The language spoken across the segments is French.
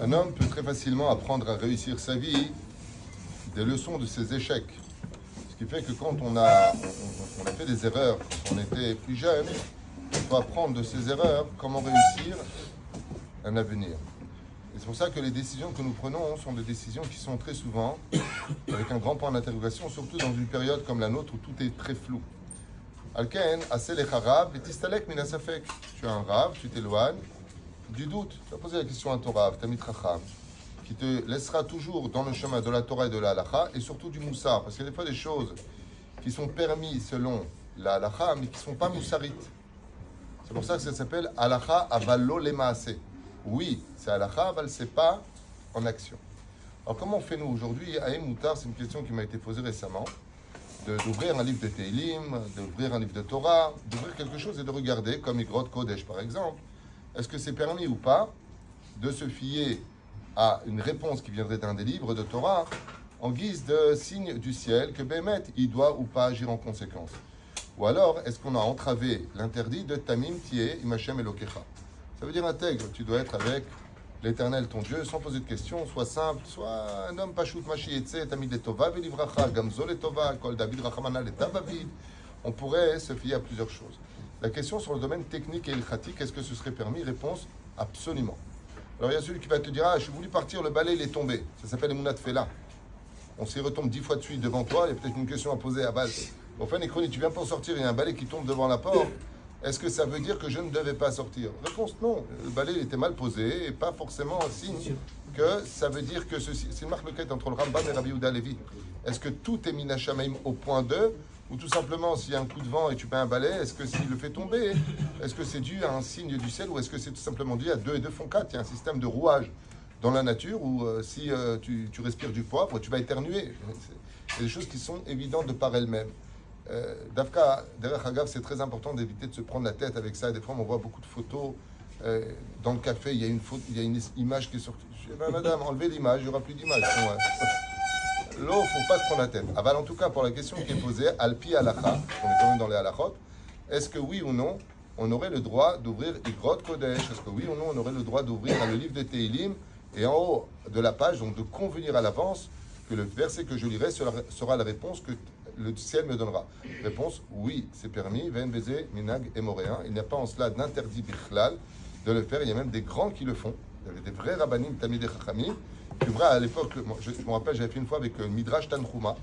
Un homme peut très facilement apprendre à réussir sa vie des leçons de ses échecs. Ce qui fait que quand on a fait des erreurs quand on était plus jeune, il faut apprendre de ses erreurs comment réussir un avenir. Et c'est pour ça que les décisions que nous prenons sont des décisions qui sont très souvent avec un grand point d'interrogation, surtout dans une période comme la nôtre où tout est très flou. Alken, Aselech Arav, et Tistalek Minasafek. Tu as un rave, tu t'éloignes du doute. Tu vas poser la question à ton rave, Tamit Racham, qui te laissera toujours dans le chemin de la Torah et de la halacha, et surtout du moussar, parce qu'il y a des fois des choses qui sont permises selon la halacha, mais qui ne sont pas moussarites. C'est pour ça que ça s'appelle halacha avallo lemaase. Oui, c'est halacha, aval, c'est pas en action. Alors comment on fait nous aujourd'hui? Aïm Moutar, c'est une question qui m'a été posée récemment, d'ouvrir un livre de Teilim, d'ouvrir un livre de Torah, d'ouvrir quelque chose et de regarder, comme Igrot Kodesh par exemple, est-ce que c'est permis ou pas de se fier à une réponse qui viendrait d'un des livres de Torah en guise de signe du ciel que Bémet, il doit ou pas agir en conséquence? Ou alors, est-ce qu'on a entravé l'interdit de Tamim Tieh Imachem Elokecha? Ça veut dire intègre, tu dois être avec l'Éternel ton Dieu sans poser de questions, soit simple, soit un homme Pashut Mashi Etze, Tamid Letova Velivracha, Gamzo Letova, Kol David Rachamana Letabavid. On pourrait se fier à plusieurs choses. La question sur le domaine technique et ilchatique, est-ce que ce serait permis? Réponse, absolument. Alors il y a celui qui va te dire, ah, je voulais partir, le balai il est tombé. Ça s'appelle Emunat Fela. On s'y retombe 10 fois de suite devant toi, il y a peut-être une question à poser à Bal. Au fin des tu viens pour sortir, il y a un balai qui tombe devant la porte. Est-ce que ça veut dire que je ne devais pas sortir? Réponse, non. Le balai était mal posé et pas forcément un signe que ça veut dire que ceci. C'est une marque de quête entre le Rambam et Rabbi Yehuda Levi. Est-ce que tout est minachamaim au point 2? Ou tout simplement, s'il y a un coup de vent et tu mets un balai, est-ce que s'il le fait tomber, est-ce que c'est dû à un signe du ciel ou est-ce que c'est tout simplement dû à 2 et 2 font 4? Il y a un système de rouage dans la nature où si tu respires du poivre, tu vas éternuer. C'est des choses qui sont évidentes de par elles-mêmes. Dafka, derrière Hagav, c'est très important d'éviter de se prendre la tête avec ça. Des fois, on voit beaucoup de photos. Dans le café, il y a une image qui est sortie. Je dis, madame, enlevez l'image, il n'y aura plus d'image. L'eau, il ne faut pas se prendre la tête. Aval, en tout cas, pour la question qui est posée, Alpi Halacha, on est quand même dans les halachot, est-ce que oui ou non, on aurait le droit d'ouvrir Igrot Kodesh? Est-ce que oui ou non, on aurait le droit d'ouvrir le livre de Teilim et en haut de la page, donc de convenir à l'avance que le verset que je lirai sera la réponse que le ciel me donnera? Réponse, oui, c'est permis. Ven Beze, Minag et Moréen. Il n'y a pas en cela d'interdit bichlal de le faire. Il y a même des grands qui le font. Il y avait des vrais rabbanim, tamid et chachamim. Vrai, à l'époque, je me rappelle, j'avais fait une fois avec Midrash Tanchuma.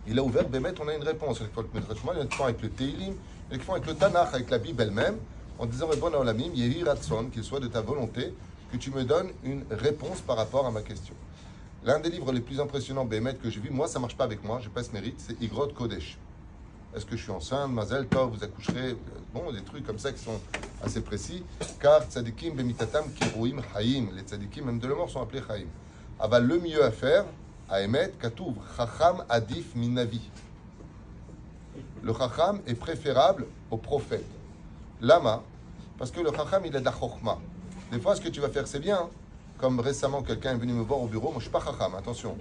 Il a ouvert, Bémet, on a une réponse. Il y a le Midrash Tanchuma, il y a qui font avec le Teilim, il y a qui font avec le Tanakh, avec la Bible elle-même, en disant, bon Olamim, Yehi Ratson, qu'il soit de ta volonté, que tu me donnes une réponse par rapport à ma question. L'un des livres les plus impressionnants, Bémet, que j'ai vu, moi, ça ne marche pas avec moi, je n'ai pas ce mérite, c'est Igrot Kodesh. Est-ce que je suis enceinte, Mazel Tov, vous accoucherez? Bon, des trucs comme ça qui sont assez précis. Car tzadikim bemitatam kirouim haïm. Les tzadikim, même de la mort, sont appelés haïm. Aval, le mieux à faire, à émettre, katouv, chacham adif minavi. Le chacham est préférable au prophète. Lama, parce que le chacham, il a de la chokhma. Des fois, ce que tu vas faire, c'est bien. Comme récemment, quelqu'un est venu me voir au bureau. Moi, je ne suis pas chacham, attention.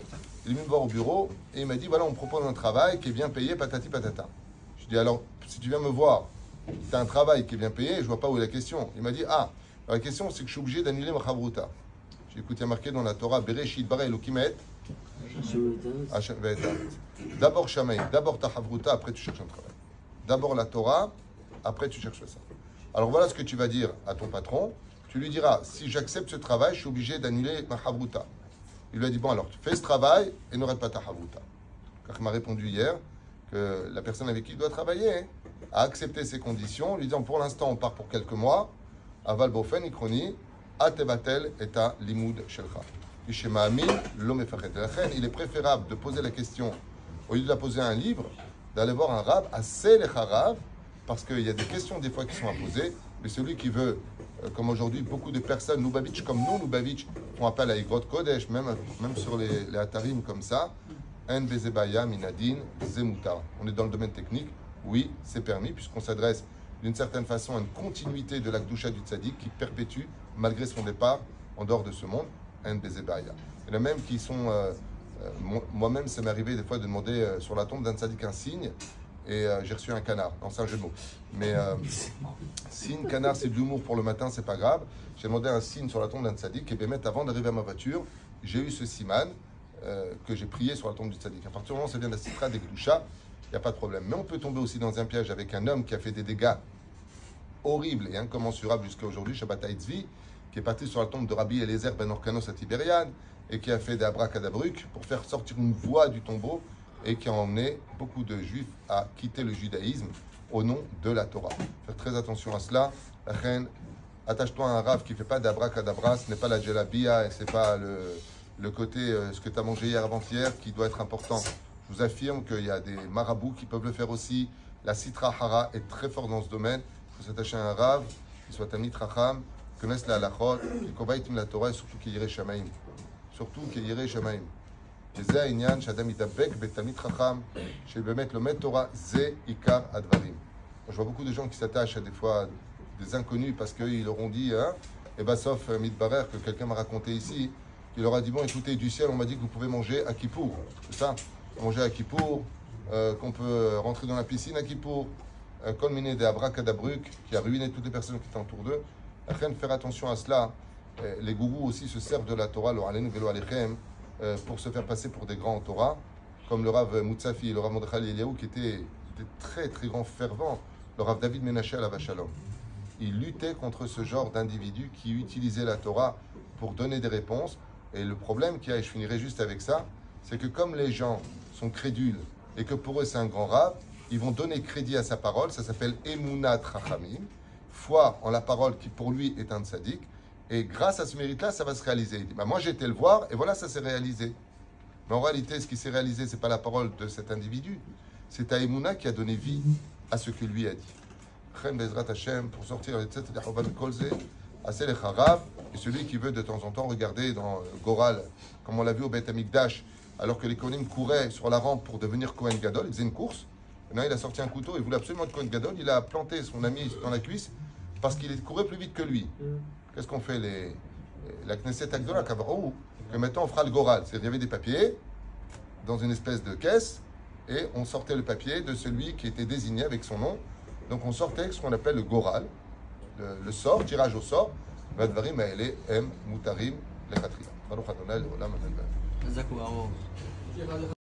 Il est venu me voir au bureau et il m'a dit, voilà, on me propose un travail qui est bien payé, patati patata. Je dis, alors, si tu viens me voir, tu as un travail qui est bien payé, je ne vois pas où est la question. Il m'a dit, ah, la question, c'est que je suis obligé d'annuler ma chavruta. J'ai écouté, il y a marqué dans la Torah, Bereshit bara Elokim et d'abord Shamaï, d'abord ta chavruta, après tu cherches un travail. D'abord la Torah, après tu cherches ça. Alors voilà ce que tu vas dire à ton patron. Tu lui diras, si j'accepte ce travail, je suis obligé d'annuler ma chavruta. Il lui a dit, bon alors, tu fais ce travail et n'arrête pas ta chavruta. Car il m'a répondu hier que la personne avec qui il doit travailler a accepté ces conditions, lui disant, pour l'instant, on part pour quelques mois, aval bofen ikroni, atevatel et a limoud shelcha. Il est préférable de poser la question, au lieu de la poser à un livre, d'aller voir un rab, assez les harav, parce qu'il y a des questions des fois qui sont à poser, mais celui qui veut, comme aujourd'hui, beaucoup de personnes, Lubavitch comme nous, Lubavitch, font appel à Igrot Kodesh, même sur les Atarim comme ça, En Bezebaya Minadin Zemuta. On est dans le domaine technique, oui, c'est permis, puisqu'on s'adresse d'une certaine façon à une continuité de la Kdusha du Tzadik qui perpétue, malgré son départ, en dehors de ce monde, En Bezebaya. Il y en a même qui sont. Moi-même, ça m'est arrivé des fois de demander sur la tombe d'un Tzadik un signe, et j'ai reçu un canard. Non, c'est un jeu de mots. Mais signe, canard, c'est de l'humour pour le matin, c'est pas grave. J'ai demandé un signe sur la tombe d'un tzaddik et bien avant d'arriver à ma voiture, j'ai eu ce siman que j'ai prié sur la tombe du tzaddik. À partir du moment où ça vient de la citra des Gdusha, il n'y a pas de problème. Mais on peut tomber aussi dans un piège avec un homme qui a fait des dégâts horribles et incommensurables jusqu'à aujourd'hui, Shabbat Haitzvi, qui est parti sur la tombe de Rabbi Eliezer ben Orkanos à Tibériade et qui a fait des abracadabruk pour faire sortir une voix du tombeau et qui a emmené beaucoup de juifs à quitter le judaïsme au nom de la Torah. Faire très attention à cela. La reine, attache-toi à un rave qui ne fait pas d'abracadabra, ce n'est pas la djellabia et ce n'est pas le côté ce que tu as mangé hier avant-hier qui doit être important. Je vous affirme qu'il y a des marabouts qui peuvent le faire aussi. La Sitra Hara est très fort dans ce domaine. Il faut s'attacher à un rave qui soit Tamit Racham, qui connaisse la halachot, qui kobaïtim la Torah et surtout qui yireh shamaim. Surtout qui yireh shamaim. וזה העניין שאדם ידבק בתלמיד חכם שבאמת לומד תורה, זה עיקר הדברים. Je vois beaucoup de gens qui s'attachent à des fois des inconnus parce qu'ils leur ont dit, hein, et bah sauf Midbarer que quelqu'un m'a raconté ici, il leur a dit, bon écoutez, du ciel on m'a dit que vous pouvez manger à Kippour, c'est ça, manger à Kippour, qu'on peut rentrer dans la piscine à Kippour, Kol Miné de Abracadabruk qui a ruiné toutes les personnes qui étaient autour d'eux. Afin faire attention à cela, les gourous aussi se servent de la Torah, lo alenu velo alechem, pour se faire passer pour des grands en Torah, comme le Rav Moutsafi et le Rav Mordechai Eliyahu qui étaient des très très grands fervents, le Rav David Menaché à la Vachalom. Il luttait contre ce genre d'individus qui utilisaient la Torah pour donner des réponses. Et le problème qu'il y a, et je finirai juste avec ça, c'est que comme les gens sont crédules et que pour eux c'est un grand Rav, ils vont donner crédit à sa parole, ça s'appelle Emunat Rachamim, foi en la parole qui pour lui est un tzaddik. Et grâce à ce mérite-là, ça va se réaliser. Il dit, bah moi j'ai été le voir et voilà, ça s'est réalisé. Mais en réalité, ce qui s'est réalisé, ce n'est pas la parole de cet individu. C'est Taïmouna qui a donné vie à ce que lui a dit. Chem Bezrat Hashem, pour sortir les têtes de Hovan Kolze, Asel et Harav, et celui qui veut de temps en temps regarder dans Goral, comme on l'a vu au Beth Amikdash, alors que les Kohanim couraient sur la rampe pour devenir Kohen Gadol, il faisait une course. Maintenant, il a sorti un couteau, il voulait absolument être Kohen Gadol, il a planté son ami dans la cuisse parce qu'il courait plus vite que lui. Qu'est-ce qu'on fait la Knesset Agdola, que maintenant on fera le Goral. C'est-à-dire qu'il y avait des papiers dans une espèce de caisse et on sortait le papier de celui qui était désigné avec son nom. Donc on sortait ce qu'on appelle le Goral, le sort, tirage au sort. Vadvarim Aele Em Mutarim Lechatria. Baruch Adonai Leolam Amen.